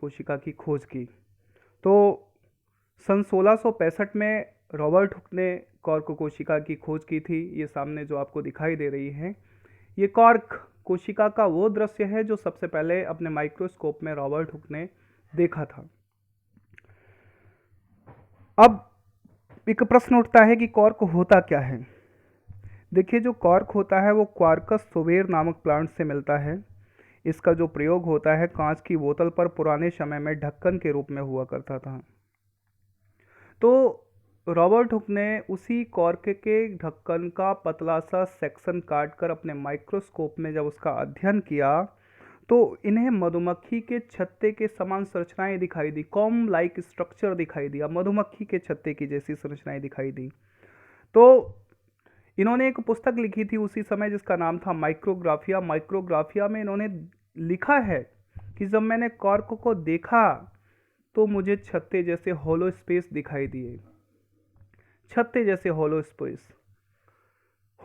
कोशिका की खोज की। तो सन 1665 में रॉबर्ट हुक ने कॉर्क कोशिका की खोज की थी। ये सामने जो आपको दिखाई दे रही है, ये कॉर्क कोशिका का वो दृश्य है जो सबसे पहले अपने माइक्रोस्कोप में रॉबर्ट हुक ने देखा था। अब एक प्रश्न उठता है कि कॉर्क होता क्या है। देखिए, जो कॉर्क होता है वो क्वार्कस सोवेर नामक प्लांट से मिलता है। इसका जो प्रयोग होता है कांच की बोतल पर पुराने समय में ढक्कन के रूप में हुआ करता था। तो रॉबर्ट हुक ने उसी कॉर्क के ढक्कन का पतला सा सेक्शन काटकर अपने माइक्रोस्कोप में जब उसका अध्ययन किया तो इन्हें मधुमक्खी के छत्ते के समान संरचनाएं दिखाई दी। कॉम्ब लाइक स्ट्रक्चर दिखाई दिया, मधुमक्खी के छत्ते की जैसी संरचनाएं दिखाई दी। तो इन्होंने एक पुस्तक लिखी थी उसी समय जिसका नाम था माइक्रोग्राफिया। माइक्रोग्राफिया में इन्होंने लिखा है कि जब मैंने कॉर्क को देखा तो मुझे छत्ते जैसे हॉलो स्पेस दिखाई दिए। छत्ते जैसे हॉलो स्पेस।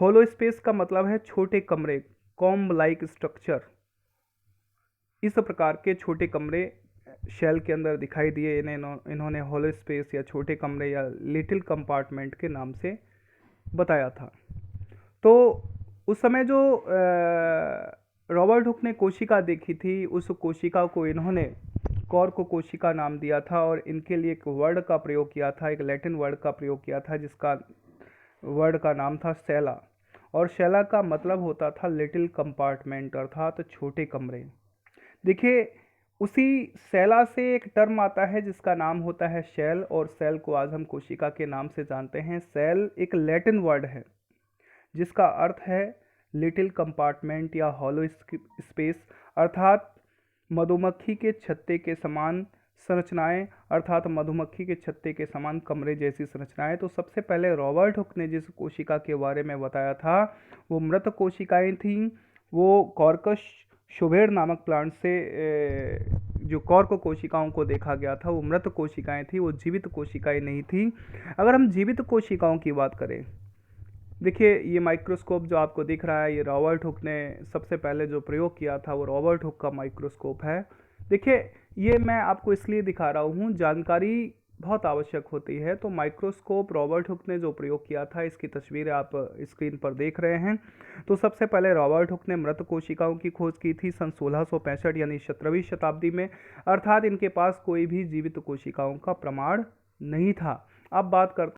हॉलो स्पेस का मतलब है छोटे कमरे, कॉम्ब लाइक स्ट्रक्चर। इस प्रकार के छोटे कमरे शेल के अंदर दिखाई दिए। इन्होंने हॉलो स्पेस या छोटे कमरे या लिटिल कंपार्टमेंट के नाम से बताया था। तो उस समय जो रॉबर्ट हुक ने कोशिका देखी थी, उस कोशिका को इन्होंने कॉर्क कोशिका नाम दिया था और इनके लिए एक वर्ड का प्रयोग किया था, एक लैटिन वर्ड का प्रयोग किया था जिसका वर्ड का नाम था सेला। और सेला का मतलब होता था लिटिल कंपार्टमेंट, अर्थात छोटे कमरे। देखिए, उसी सेला से एक टर्म आता है जिसका नाम होता है शेल, और सेल को आज हम कोशिका के नाम से जानते हैं। सेल एक लैटिन वर्ड है जिसका अर्थ है लिटिल कंपार्टमेंट या हॉलो स्पेस, अर्थात मधुमक्खी के छत्ते के समान संरचनाएं, अर्थात मधुमक्खी के छत्ते के समान कमरे जैसी संरचनाएं। तो सबसे पहले रॉबर्ट हुक ने जिस कोशिका के बारे में बताया था वो मृत कोशिकाएं थीं। वो कॉर्कस शोवेर नामक प्लांट से जो कॉर्क कोशिकाओं को देखा गया था वो मृत कोशिकाएं थी, वो जीवित कोशिकाएं नहीं थी। अगर हम जीवित कोशिकाओं की बात करें, देखिए ये माइक्रोस्कोप जो आपको दिख रहा है, ये रॉबर्ट हुक ने सबसे पहले जो प्रयोग किया था वो रॉबर्ट हुक का माइक्रोस्कोप है। देखिए, ये मैं आपको इसलिए दिखा रहा हूँ, जानकारी बहुत आवश्यक होती है। तो माइक्रोस्कोप रॉबर्ट हुक ने जो प्रयोग किया था, इसकी तस्वीरें आप स्क्रीन पर देख रहे हैं। तो सबसे पहले रॉबर्ट हुक ने मृत कोशिकाओं की खोज की थी सन 1665 यानी 17वीं शताब्दी में, अर्थात इनके पास कोई भी जीवित कोशिकाओं का प्रमाण नहीं था। अब बात करते